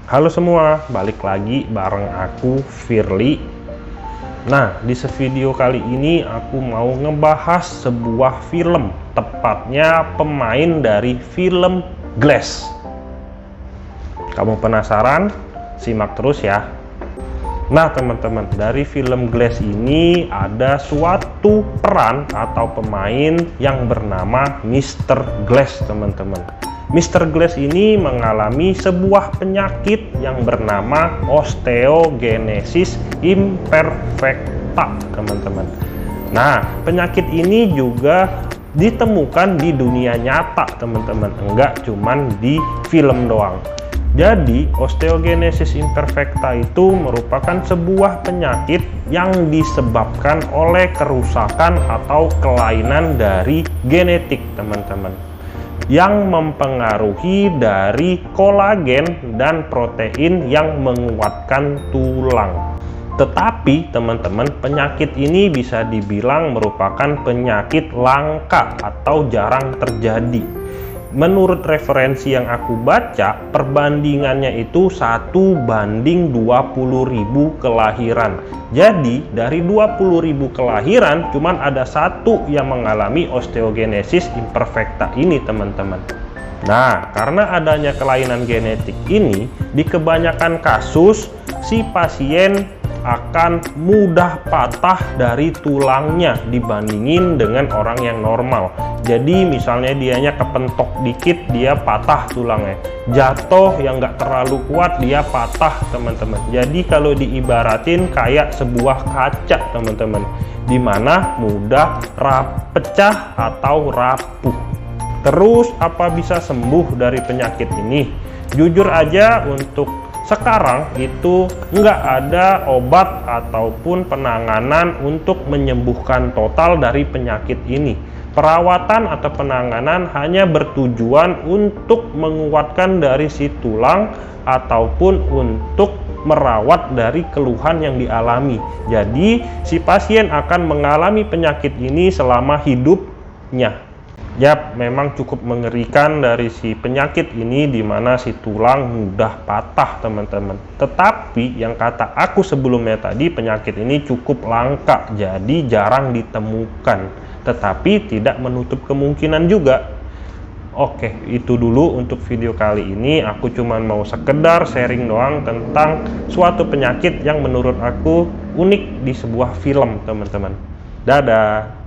Halo semua, balik lagi bareng aku Firly. Nah, di video kali ini aku mau ngebahas sebuah film, tepatnya pemain dari film Glass. Kamu penasaran? Simak terus ya. Nah teman-teman, dari film Glass ini ada suatu peran atau pemain yang bernama Mr. Glass teman-teman. Mr. Glass ini mengalami sebuah penyakit yang bernama osteogenesis imperfecta teman-teman. Nah, penyakit ini juga ditemukan di dunia nyata teman-teman, enggak cuman di film doang. Jadi, osteogenesis imperfecta itu merupakan sebuah penyakit yang disebabkan oleh kerusakan atau kelainan dari genetik teman-teman, yang mempengaruhi dari kolagen dan protein yang menguatkan tulang. Tetapi teman-teman, penyakit ini bisa dibilang merupakan penyakit langka atau jarang terjadi. Menurut referensi yang aku baca, perbandingannya itu 1:20.000 kelahiran. Jadi dari 20.000 kelahiran cuman ada satu yang mengalami osteogenesis imperfecta ini teman-teman. Nah, karena adanya kelainan genetik ini, di kebanyakan kasus si pasien akan mudah patah dari tulangnya dibandingin dengan orang yang normal. Jadi misalnya dianya kepentok dikit, dia patah tulangnya. Jatuh yang nggak terlalu kuat, dia patah teman-teman. Jadi kalau diibaratin kayak sebuah kaca teman-teman, dimana mudah pecah atau rapuh. Terus apa bisa sembuh dari penyakit ini? Jujur aja untuk sekarang itu nggak ada obat ataupun penanganan untuk menyembuhkan total dari penyakit ini. Perawatan atau penanganan hanya bertujuan untuk menguatkan dari si tulang ataupun untuk merawat dari keluhan yang dialami. Jadi si pasien akan mengalami penyakit ini selama hidupnya. Yap, memang cukup mengerikan dari si penyakit ini, di mana si tulang mudah patah teman-teman. Tetapi yang kata aku sebelumnya tadi, penyakit ini cukup langka, jadi jarang ditemukan. Tetapi tidak menutup kemungkinan juga. Oke, itu dulu untuk video kali ini. Aku cuma mau sekedar sharing doang tentang suatu penyakit yang menurut aku unik di sebuah film teman-teman. Dadah.